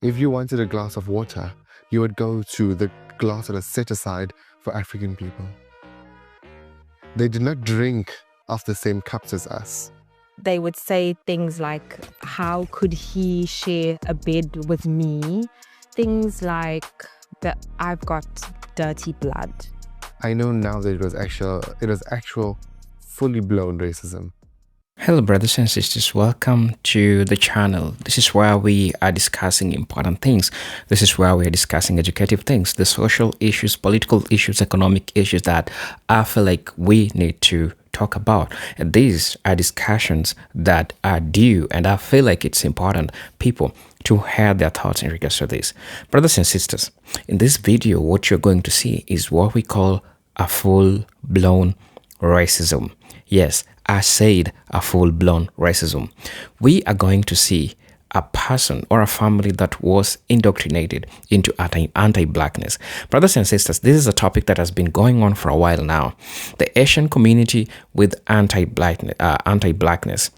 If you wanted a glass of water, you would go to the glass that is set aside for African people. They did not drink off the same cups as us. They would say things like, how could he share a bed with me? Things like that I've got dirty blood. I know now that it was actual fully blown racism. Hello brothers and sisters, welcome to the channel. This is where we are discussing important things. This is where we are discussing educative things, the social issues, political issues, economic issues that I feel like we need to talk about. And these are discussions that are due, and I feel like it's important people to hear their thoughts in regards to this. Brothers and sisters, in this video, what you're going to see is what we call a full-blown racism. Yes, I said a full-blown racism. We are going to see a person or a family that was indoctrinated into anti-blackness. Brothers and sisters, this is a topic that has been going on for a while now. The Asian community with anti-blackness.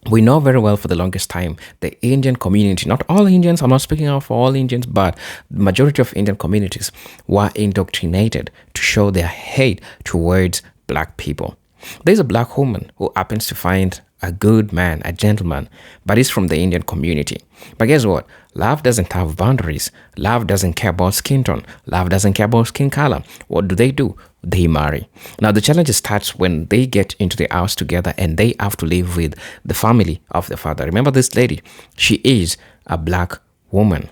We know very well for the longest time, the Indian community, not all Indians, I'm not speaking out for all Indians, but the majority of Indian communities were indoctrinated to show their hate towards black people. There's a black woman who happens to find a good man, a gentleman, but he's from the Indian community. But guess what? Love doesn't have boundaries. Love doesn't care about skin tone. Love doesn't care about skin color. What do? They marry. Now, the challenge starts when they get into the house together and they have to live with the family of the father. Remember this lady? She is a black woman.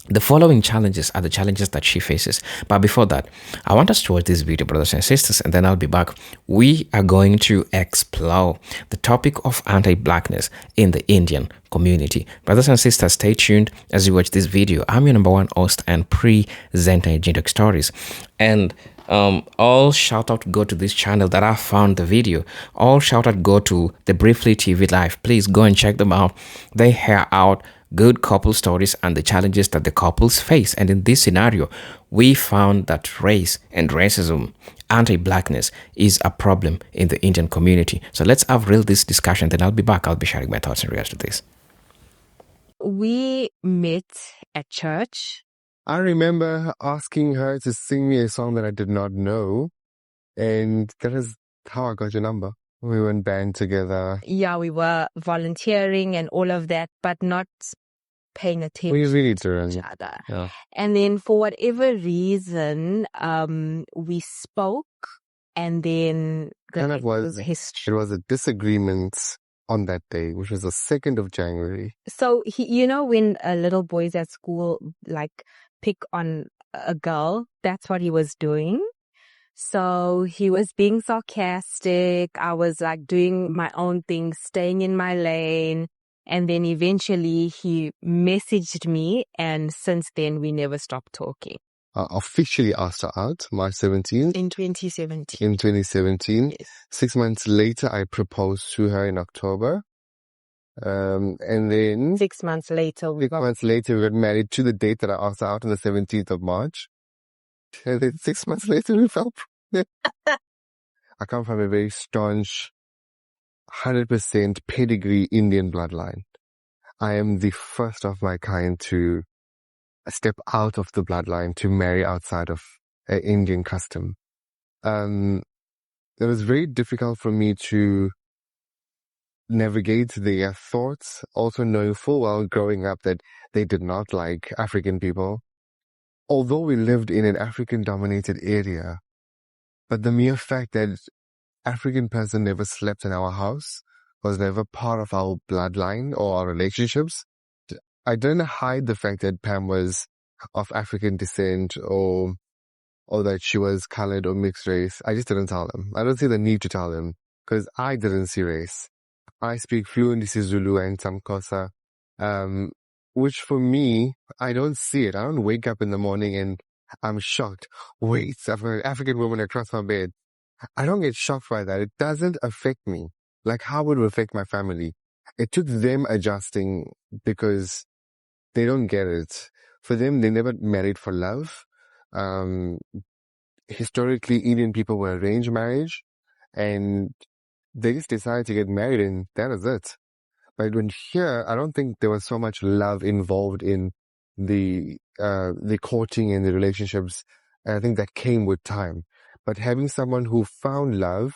The following challenges are the challenges that she faces. But before that, I want us to watch this video, brothers and sisters, and then I'll be back. We are going to explore the topic of anti-blackness in the Indian community. Brothers and sisters, stay tuned as you watch this video. I'm your number one host and presenter, Jindok Stories. And all shout out go to this channel that I found the video. All shout out go to the Briefly TV Live. Please go and check them out. They hear out good couple stories and the challenges that the couples face. And in this scenario, we found that race and racism, anti-blackness is a problem in the Indian community. So let's have this discussion. Then I'll be back. I'll be sharing my thoughts in regards to this. We met at church. I remember asking her to sing me a song that I did not know. And that is how I got your number. We were in band together. Yeah, we were volunteering and all of that, but not paying attention We really to didn't. each other. Yeah. And then for whatever reason, we spoke, and then And it was history. It was a disagreement on that day, which was the 2nd of January. So when little boys at school like pick on a girl, that's what he was doing. So he was being sarcastic. I was like doing my own thing, staying in my lane. And then eventually he messaged me, and since then we never stopped talking. I officially asked her out March 17th. In 2017. In 2017. Yes. 6 months later, I proposed to her in October. And then 6 months later, we got married to the date that I asked her out on the 17th of March. And then 6 months later, we fell pregnant. I come from a very staunch, 100% pedigree Indian bloodline. I am the first of my kind to step out of the bloodline to marry outside of an Indian custom. It was very difficult for me to navigate their thoughts, also knowing full well growing up that they did not like African people. Although we lived in an African-dominated area, but the mere fact that African person never slept in our house, was never part of our bloodline or our relationships. I didn't hide the fact that Pam was of African descent or that she was colored or mixed race. I just didn't tell them. I don't see the need to tell them because I didn't see race. I speak fluent Zulu and some Xhosa, which for me, I don't see it. I don't wake up in the morning and I'm shocked. Wait, I've got an African woman across my bed. I don't get shocked by that. It doesn't affect me. Like how would it affect my family? It took them adjusting because they don't get it. For them, they never married for love. Historically, Indian people were arranged marriage and they just decided to get married and that is it. But when here, I don't think there was so much love involved in the courting and the relationships. And I think that came with time. But having someone who found love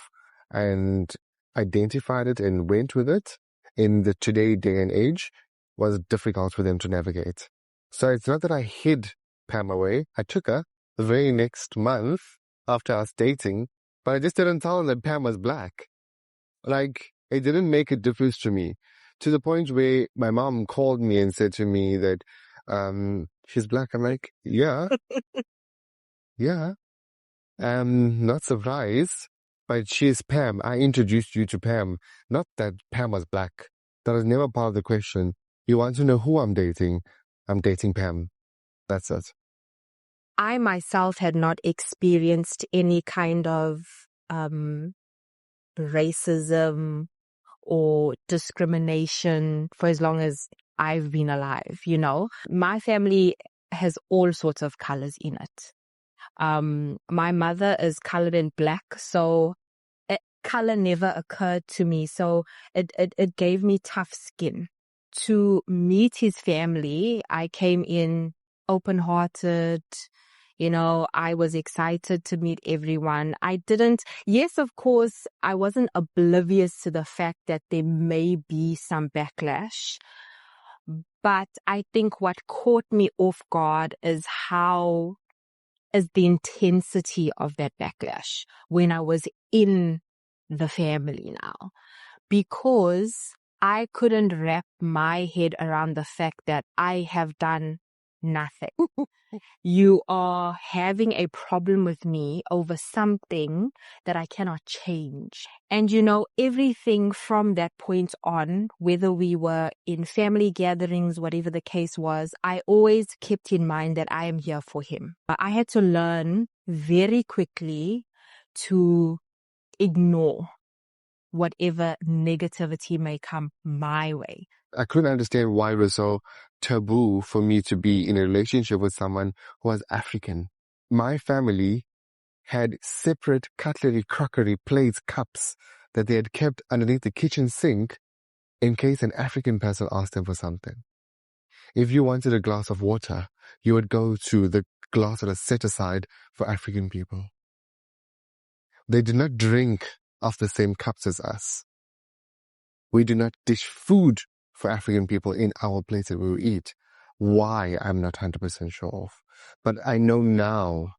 and identified it and went with it in the today day and age was difficult for them to navigate. So it's not that I hid Pam away. I took her the very next month after us dating, but I just didn't tell her that Pam was black. Like, it didn't make a difference to me, to the point where my mom called me and said to me that, she's black. I'm like, yeah, yeah. I'm not surprised, but she's Pam. I introduced you to Pam, not that Pam was black. That was never part of the question. You want to know who I'm dating? I'm dating Pam. That's it. I myself had not experienced any kind of racism or discrimination for as long as I've been alive, you know. My family has all sorts of colors in it. My mother is colored in black, so color never occurred to me. So it gave me tough skin. To meet his family, I came in open-hearted. You know, I was excited to meet everyone. Yes, of course, I wasn't oblivious to the fact that there may be some backlash. But I think what caught me off guard is the intensity of that backlash when I was in the family now. Because I couldn't wrap my head around the fact that I have done nothing. You are having a problem with me over something that I cannot change. And you know, everything from that point on, whether we were in family gatherings, whatever the case was, I always kept in mind that I am here for him. I had to learn very quickly to ignore whatever negativity may come my way. I couldn't understand why it was so taboo for me to be in a relationship with someone who was African. My family had separate cutlery, crockery, plates, cups that they had kept underneath the kitchen sink in case an African person asked them for something. If you wanted a glass of water, you would go to the glass that was set aside for African people. They do not drink off the same cups as us. We do not dish food for African people in our plates that we eat. Why, I'm not 100% sure of. But I know now.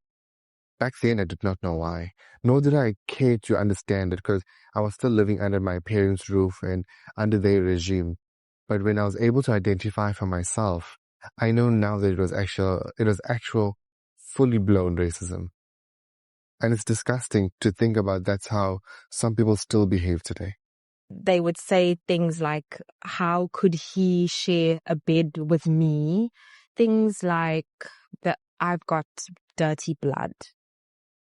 Back then, I did not know why. Nor did I care to understand it because I was still living under my parents' roof and under their regime. But when I was able to identify for myself, I know now that it was actual fully blown racism. And it's disgusting to think about that's how some people still behave today. They would say things like, how could he share a bed with me? Things like that I've got dirty blood.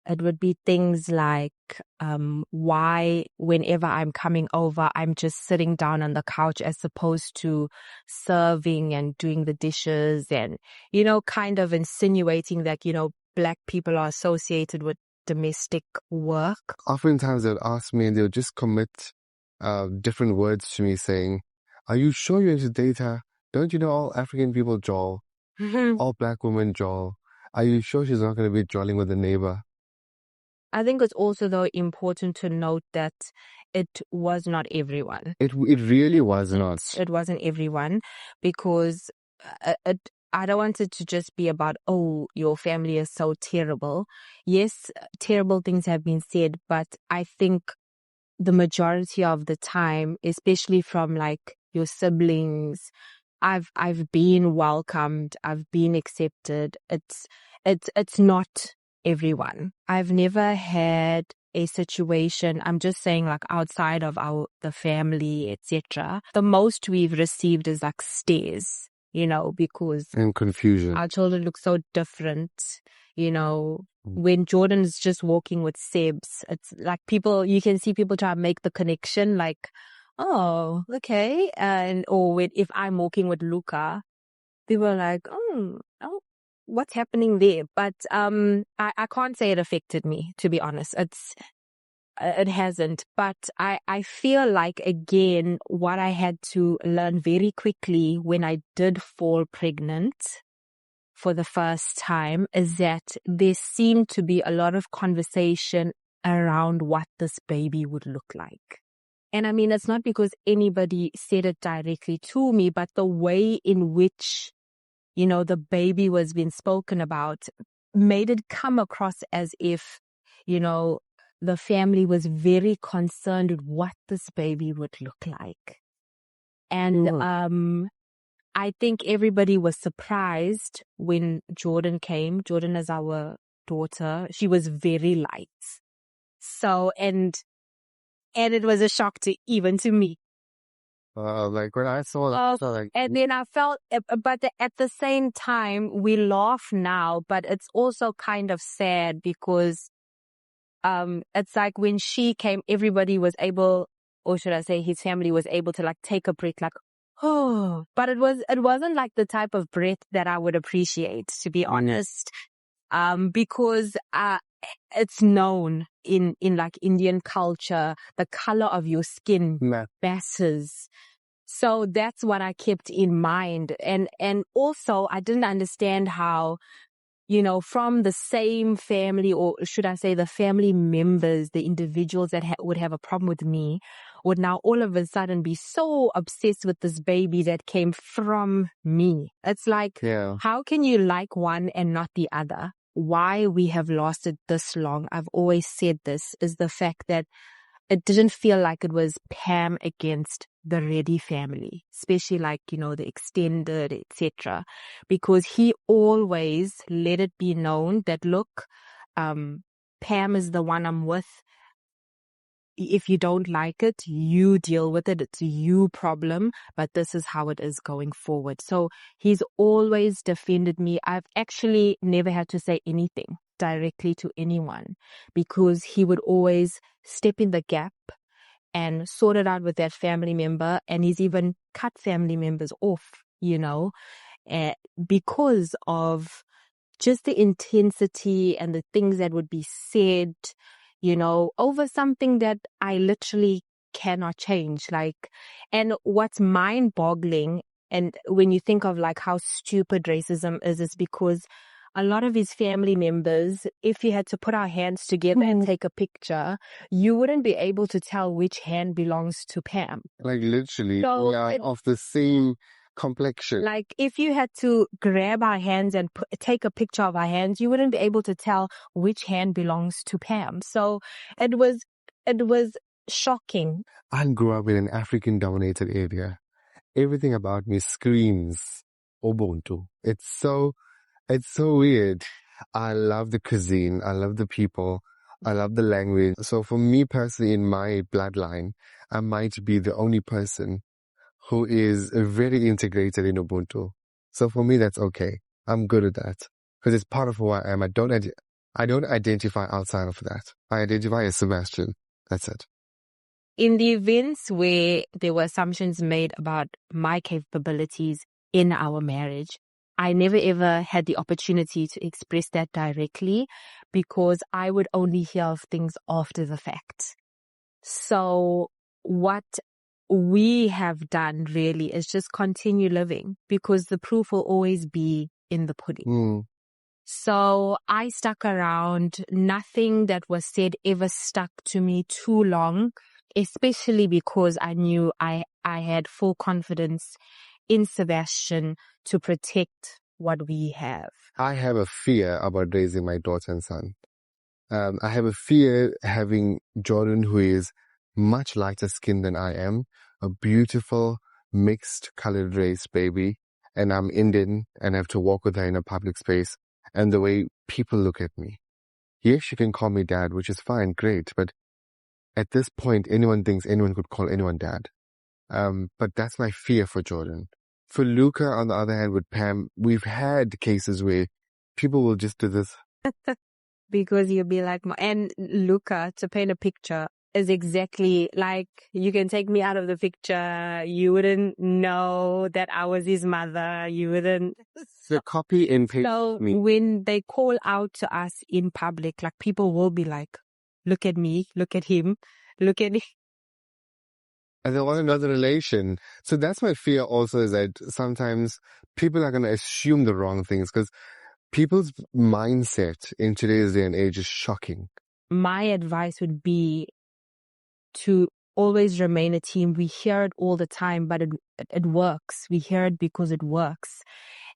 It would be things like, why whenever I'm coming over, I'm just sitting down on the couch as opposed to serving and doing the dishes and, you know, kind of insinuating that, you know, black people are associated with domestic work. Oftentimes they'll ask me and they'll just commit different words to me saying, are you sure you're into data? Don't you know all African people jowl? All black women jowl. Are you sure she's not going to be jolling with a neighbor? I think it's also, though, important to note that it was not everyone. It really was not. It wasn't everyone because I don't want it to just be about, oh, your family is so terrible. Yes, terrible things have been said, but I think the majority of the time, especially from like your siblings, I've been welcomed, I've been accepted. It's not everyone. I've never had a situation, I'm just saying like outside of the family, etc. The most we've received is like stares, you know, because and confusion. Our children look so different, you know. When Jordan's just walking with Sebs, it's like you can see people try to make the connection like, oh, okay. Or if I'm walking with Luca, people are like, oh, what's happening there? But I can't say it affected me, to be honest. it hasn't. But I feel like, again, what I had to learn very quickly when I did fall pregnant for the first time is that there seemed to be a lot of conversation around what this baby would look like. And I mean, it's not because anybody said it directly to me, but the way in which, the baby was being spoken about made it come across as if, the family was very concerned with what this baby would look like. And I think everybody was surprised when Jordan came. Jordan is our daughter. She was very light. So, and it was a shock even to me. Like when I saw that, like, and then I felt, but at the same time, we laugh now, but it's also kind of sad because, it's like when she came, everybody was able, or should I say his family was able to like take a breath, like, oh, but it wasn't like the type of breath that I would appreciate, to be honest. Because, it's known in like Indian culture, the color of your skin matters. So that's what I kept in mind. And also I didn't understand how, from the same family, or should I say the family members, the individuals that would have a problem with me would now all of a sudden be so obsessed with this baby that came from me. It's like, how can you like one and not the other? Why we have lasted this long, I've always said this, is the fact that it didn't feel like it was Pam against the Reddy family, especially like, the extended, etc. Because he always let it be known that, look, Pam is the one I'm with. If you don't like it, you deal with it. It's your problem, but this is how it is going forward. So he's always defended me. I've actually never had to say anything directly to anyone because he would always step in the gap and sort it out with that family member. And he's even cut family members off, because of just the intensity and the things that would be said, over something that I literally cannot change. And what's mind-boggling, and when you think of like how stupid racism is because a lot of his family members, if you had to put our hands together and take a picture, you wouldn't be able to tell which hand belongs to Pam. Like literally, we are of the same complexion. Like if you had to grab our hands and take a picture of our hands, you wouldn't be able to tell which hand belongs to Pam. So it was shocking. I grew up in an African-dominated area. Everything about me screams Ubuntu. It's so weird. I love the cuisine. I love the people. I love the language. So for me personally, in my bloodline, I might be the only person who is very integrated in Ubuntu. So for me, that's okay. I'm good at that because it's part of who I am. I don't identify outside of that. I identify as Sebastian. That's it. In the events where there were assumptions made about my capabilities in our marriage, I never ever had the opportunity to express that directly because I would only hear of things after the fact. So what we have done really is just continue living because the proof will always be in the pudding. So I stuck around. Nothing that was said ever stuck to me too long, especially because I knew I had full confidence in Sebastian to protect what we have. I have a fear about raising my daughter and son. I have a fear having Jordan, who is much lighter skinned than I am, a beautiful mixed colored race baby, and I'm Indian and have to walk with her in a public space, and the way people look at me. Yes, she can call me dad, which is fine, great, but at this point, anyone thinks anyone could call anyone dad. But that's my fear for Jordan. For Luca, on the other hand, with Pam, we've had cases where people will just do this. Because you'll be like, and Luca, to paint a picture, is exactly like, you can take me out of the picture. You wouldn't know that I was his mother. You wouldn't. So copy and paste so me. When they call out to us in public, like people will be like, look at me, look at him, look at And they want another relation. So that's my fear also, is that sometimes people are going to assume the wrong things, because people's mindset in today's day and age is shocking. My advice would be to always remain a team. We hear it all the time, but it works. We hear it because it works.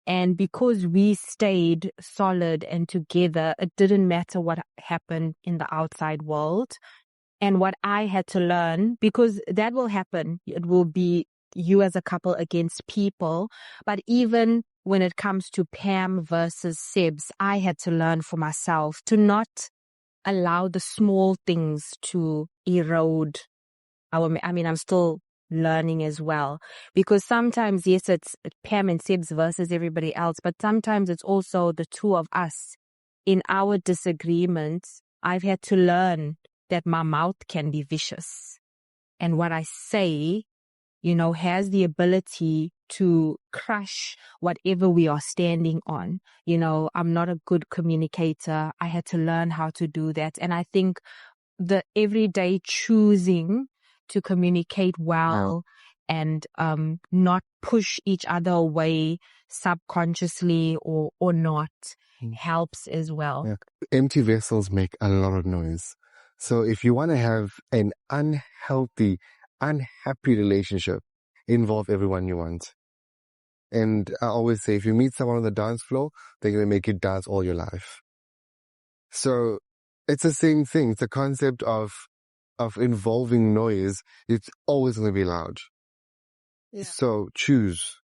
And because we stayed solid and together, it didn't matter what happened in the outside world. And what I had to learn, because that will happen, it will be you as a couple against people. But even when it comes to Pam versus Sebs, I had to learn for myself to not allow the small things to erode I'm still learning as well, because sometimes, yes, it's Pam and Sebs versus everybody else, but sometimes it's also the two of us. In our disagreements, I've had to learn that my mouth can be vicious, and what I say, has the ability to crush whatever we are standing on. I'm not a good communicator. I had to learn how to do that. And I think the everyday choosing to communicate well and not push each other away subconsciously or not helps as well. Yeah. Empty vessels make a lot of noise. So if you want to have an unhealthy, unhappy relationship, involve everyone you want. And I always say, if you meet someone on the dance floor, they're going to make you dance all your life. So it's the same thing. It's the concept of involving noise. It's always going to be loud. Yeah. So choose.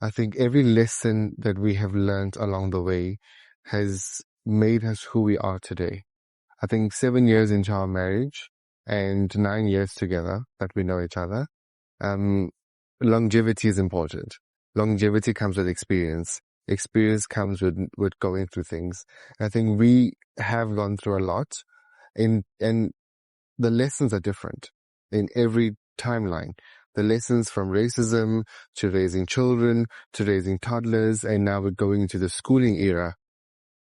I think every lesson that we have learned along the way has made us who we are today. I think 7 years into our marriage and 9 years together that we know each other, longevity is important. Longevity comes with experience. Experience comes with going through things. I think we have gone through a lot, and the lessons are different in every timeline. The lessons from racism to raising children to raising toddlers, and now we're going into the schooling era.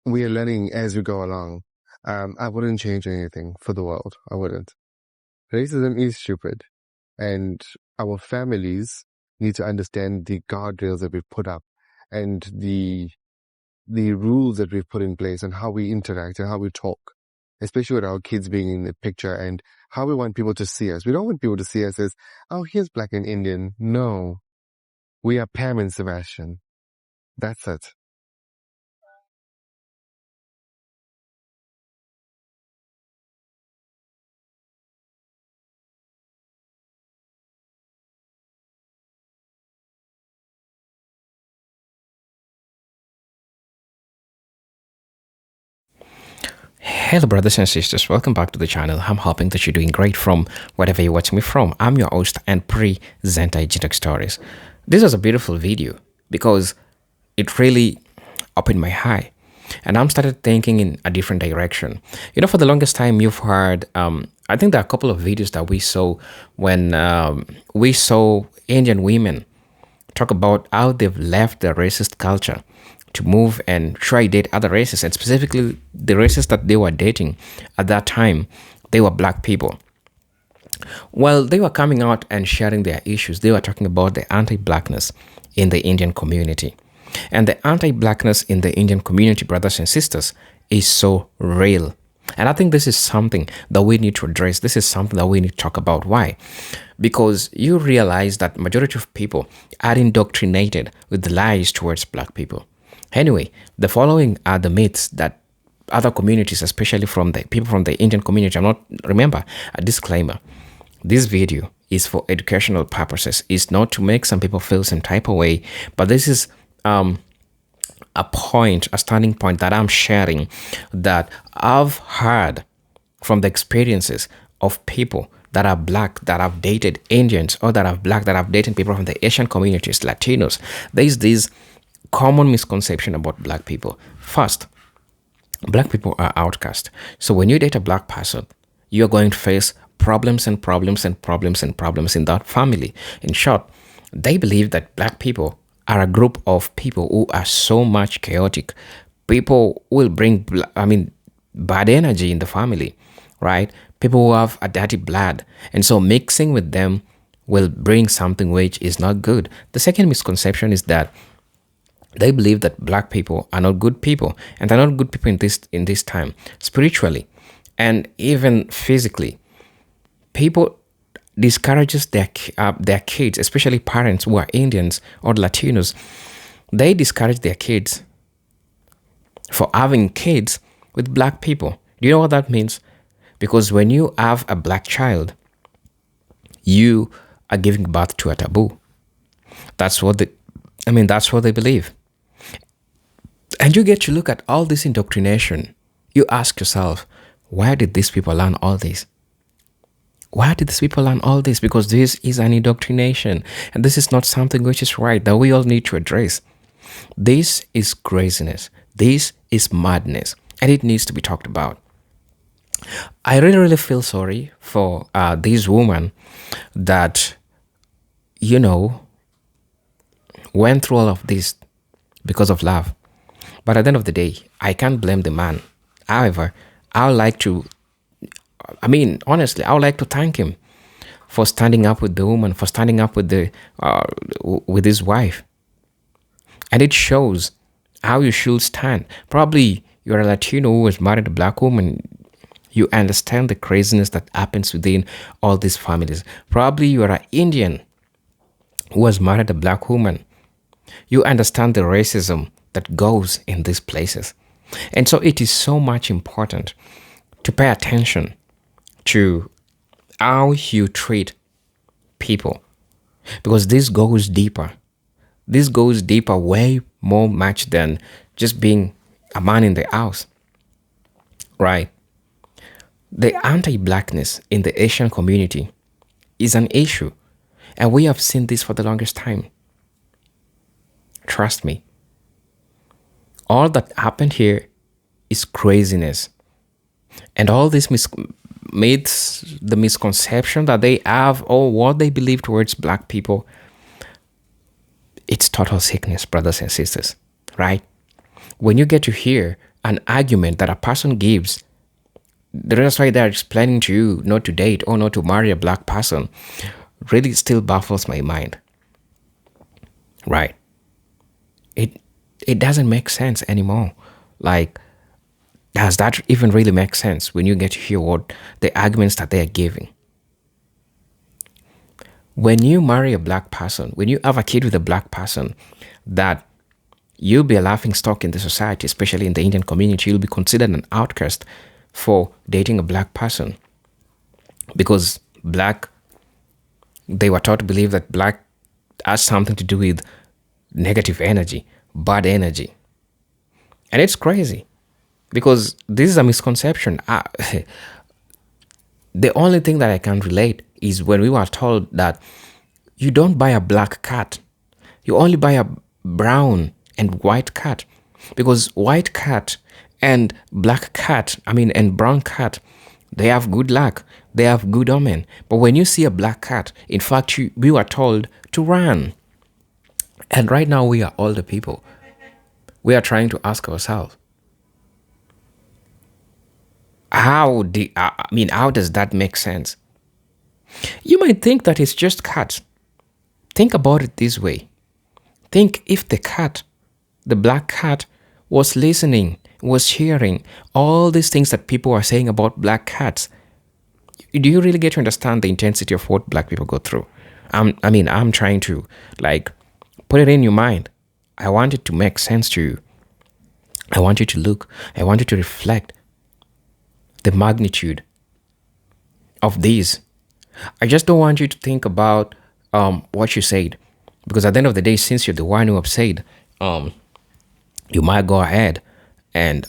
We are learning as we go along. I wouldn't change anything for the world. I wouldn't. Racism is stupid, and our families need to understand the guardrails that we've put up and the rules that we've put in place and how we interact and how we talk, especially with our kids being in the picture, and how we want people to see us. We don't want people to see us as, oh, here's Black and Indian. No, we are Pam and Sebastian. That's it. Hello, brothers and sisters. Welcome back to the channel. I'm hoping that you're doing great from wherever you're watching me from. I'm your host and presenter, Jitak Stories. This was a beautiful video because it really opened my eye, and I'm started thinking in a different direction. For the longest time, you've heard. I think there are a couple of videos that we saw when we saw Indian women talk about how they've left their racist culture to move and try date other races, and specifically the races that they were dating at that time, they were Black people. While they were coming out and sharing their issues, they were talking about the anti-blackness in the Indian community. And the anti-blackness in the Indian community, brothers and sisters, is so real. And I think this is something that we need to address. This is something that we need to talk about. Why? Because you realize that majority of people are indoctrinated with lies towards Black people. Anyway, the following are the myths that other communities, especially from the people from the Indian community, remember, a disclaimer, this video is for educational purposes. It's not to make some people feel some type of way, but this is a starting point that I'm sharing that I've heard from the experiences of people that are Black, that have dated Indians, or that are Black, that have dated people from the Asian communities, Latinos. There's this common misconception about Black people. First, Black people are outcast. So when you date a Black person, you're going to face problems and problems and problems and problems in that family. In short, they believe that Black people are a group of people who are so much chaotic. People will bring, bad energy in the family. right? People who have a dirty blood. And so mixing with them will bring something which is not good. The second misconception is that they believe that black people are not good people, and they're not good people in this time, spiritually and even physically. People discourages their kids, especially parents who are Indians or Latinos. They discourage their kids for having kids with black people. Do you know what that means? Because when you have a black child, you are giving birth to a taboo. That's what they believe. And you get to look at all this indoctrination. You ask yourself, where did these people learn all this? Why did these people learn all this? Because this is an indoctrination. And this is not something which is right, that we all need to address. This is craziness. This is madness. And it needs to be talked about. I really, really feel sorry for this woman that, went through all of this because of love. But at the end of the day, I can't blame the man. However, honestly, I would like to thank him for standing up with the woman, for standing up with with his wife. And it shows how you should stand. Probably you're a Latino who was married a black woman. You understand the craziness that happens within all these families. Probably you are an Indian who has married a black woman. You understand the racism that goes in these places. And so it is so much important to pay attention to how you treat people, because this goes deeper. This goes deeper, way more much than just being a man in the house, right? The anti-blackness in the Asian community is an issue, and we have seen this for the longest time. Trust me. All that happened here is craziness. And all this myths, the misconception that they have or what they believe towards black people, it's total sickness, brothers and sisters, right? When you get to hear an argument that a person gives, the reason why they're explaining to you not to date or not to marry a black person really still baffles my mind, right? It doesn't make sense anymore. Like, does that even really make sense when you get to hear what the arguments that they are giving? When you marry a black person, when you have a kid with a black person, that you'll be a laughing stock in the society, especially in the Indian community. You'll be considered an outcast for dating a black person. Because they were taught to believe that black has something to do with negative energy, bad energy. And it's crazy, because this is a misconception. The only thing that I can relate is when we were told that you don't buy a black cat, you only buy a brown and white cat, because white cat and black cat, and brown cat, they have good luck, they have good omen. But when you see a black cat, in fact, we were told to run. And right now we are older people. We are trying to ask ourselves, how does that make sense? You might think that it's just cats. Think about it this way. Think if the black cat, was listening, was hearing all these things that people are saying about black cats. Do you really get to understand the intensity of what black people go through? I'm trying to put it in your mind. I want it to make sense to you. I want you to look. I want you to reflect the magnitude of these. I just don't want you to think about what you said, because at the end of the day, since you're the one who have said, you might go ahead and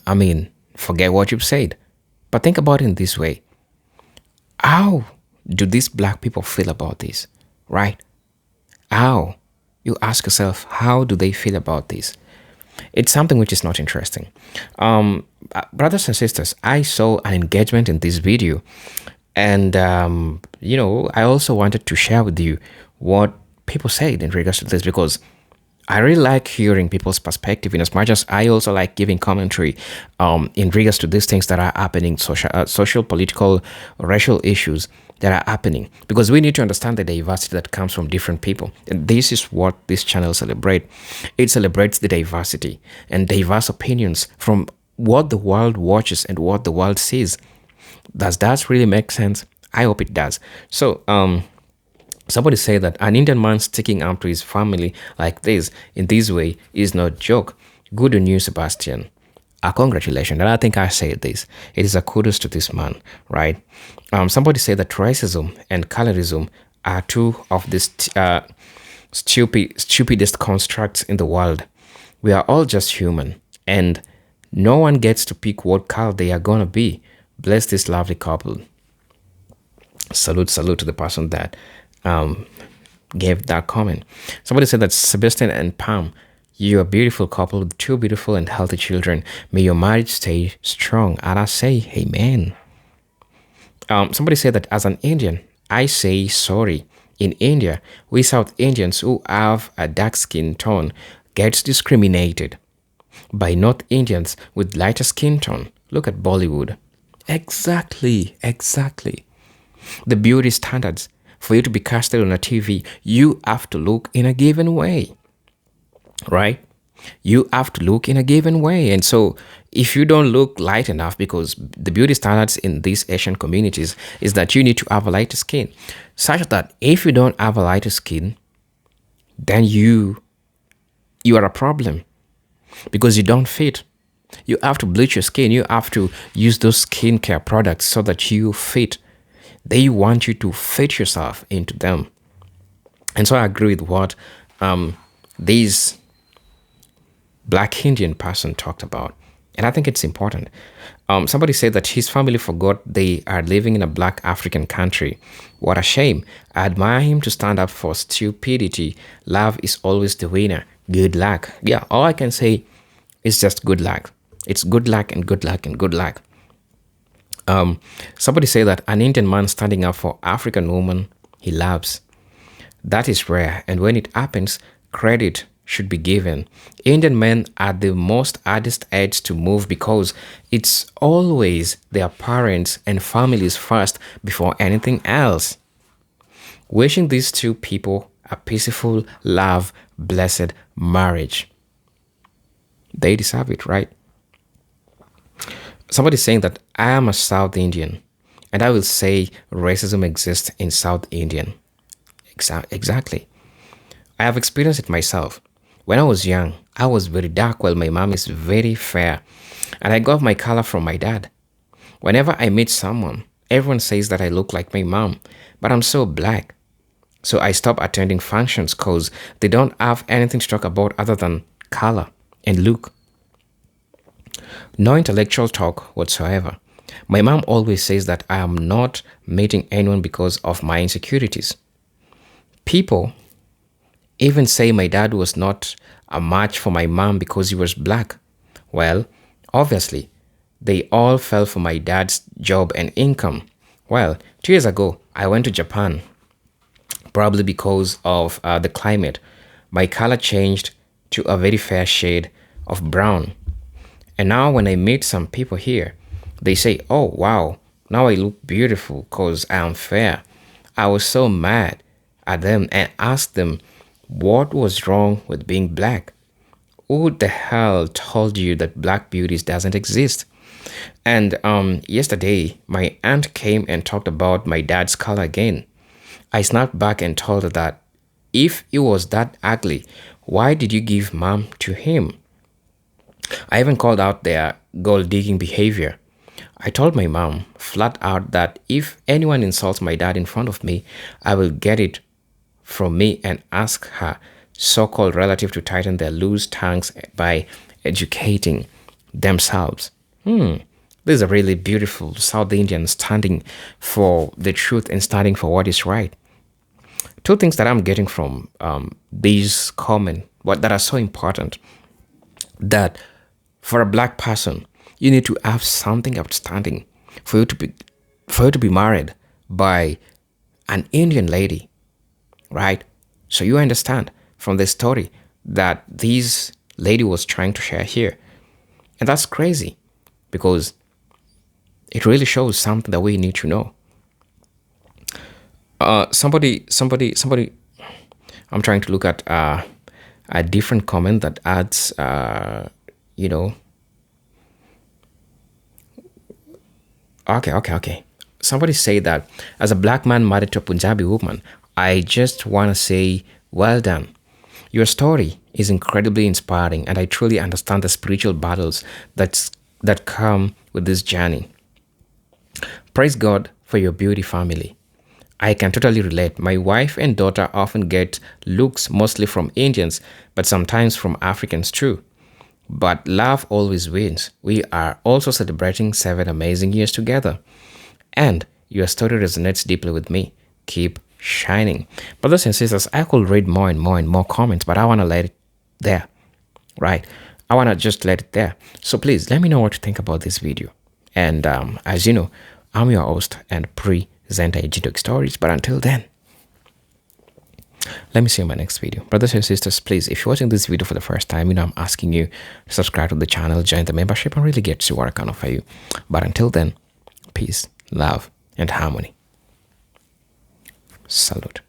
forget what you've said. But think about it in this way. How do these black people feel about this, right? How? You ask yourself, how do they feel about this? It's something which is not interesting. Brothers and sisters, I saw an engagement in this video, and I also wanted to share with you what people said in regards to this, because I really like hearing people's perspective in as much as I also like giving commentary in regards to these things that are happening, social, political, racial issues that are happening. Because we need to understand the diversity that comes from different people. And this is what this channel celebrates. It celebrates the diversity and diverse opinions from what the world watches and what the world sees. Does that really make sense? I hope it does. So, somebody said that an Indian man sticking up to his family like this, in this way, is no joke. Good on you, Sebastian. Congratulations. And I think I said this. It is a kudos to this man, right? Somebody said that racism and colorism are two of the stupidest constructs in the world. We are all just human, and no one gets to pick what color they are going to be. Bless this lovely couple. Salute to the person that gave that comment. Somebody said that Sebastian and Pam, you're a beautiful couple with two beautiful and healthy children. May your marriage stay strong. And I say, amen. Somebody said that as an Indian, I say sorry. In India, we South Indians who have a dark skin tone gets discriminated by North Indians with lighter skin tone. Look at Bollywood. Exactly. The beauty standards. For you to be casted on a TV, you have to look in a given way, right? You have to look in a given way. And so if you don't look light enough, because the beauty standards in these Asian communities is that you need to have a lighter skin, such that if you don't have a lighter skin, then you are a problem because you don't fit. You have to bleach your skin. You have to use those skincare products so that you fit. They want you to fit yourself into them. And so I agree with what this Black Indian person talked about. And I think it's important. Somebody said that his family forgot they are living in a Black African country. What a shame. I admire him to stand up for stupidity. Love is always the winner. Good luck. Yeah, all I can say is just good luck. It's good luck and good luck and good luck. Somebody say that an Indian man standing up for African woman he loves. That is rare, and when it happens, credit should be given. Indian men are the most hardest edge to move because it's always their parents and families first before anything else. Wishing these two people a peaceful, love, blessed marriage. They deserve it, right? Somebody saying that I am a South Indian, and I will say racism exists in South Indian. Exactly. I have experienced it myself. When I was young, I was very dark while my mom is very fair, and I got my color from my dad. Whenever I meet someone, everyone says that I look like my mom, but I'm so black. So I stopped attending functions because they don't have anything to talk about other than color and look. No intellectual talk whatsoever. My mom always says that I am not meeting anyone because of my insecurities. People even say my dad was not a match for my mom because he was black. Well, obviously, they all fell for my dad's job and income. Well, 2 years ago, I went to Japan, probably because of the climate. My color changed to a very fair shade of brown. And now when I meet some people here, they say, oh, wow, now I look beautiful because I am fair. I was so mad at them and asked them what was wrong with being black. Who the hell told you that black beauty doesn't exist? And yesterday, my aunt came and talked about my dad's color again. I snapped back and told her that if he was that ugly, why did you give mom to him? I even called out their gold digging behavior. I told my mom flat out that if anyone insults my dad in front of me, I will get it from me and ask her so-called relative to tighten their loose tongues by educating themselves. This is a really beautiful South Indian standing for the truth and standing for what is right. Two things that I'm getting from these comments that are so important, that for a black person, you need to have something outstanding for you to be married by an Indian lady, right? So you understand from this story that this lady was trying to share here. And that's crazy because it really shows something that we need to know. Somebody, I'm trying to look at a different comment that adds, Okay. Somebody say that as a black man married to a Punjabi woman, I just want to say, well done. Your story is incredibly inspiring, and I truly understand the spiritual battles that come with this journey. Praise God for your beauty family. I can totally relate. My wife and daughter often get looks mostly from Indians, but sometimes from Africans too. But love always wins. We are also celebrating 7 amazing years together. And your story resonates deeply with me. Keep shining. Brothers and sisters, I could read more and more and more comments, but I want to let it there. Right? I want to just let it there. So please let me know what you think about this video. And as you know, I'm your host and presenter Ejidok Stories. But until then, let me see you in my next video. Brothers and sisters, please, if you're watching this video for the first time, I'm asking you to subscribe to the channel, join the membership, and really get to what I can offer you. But until then, peace, love, and harmony. Salute.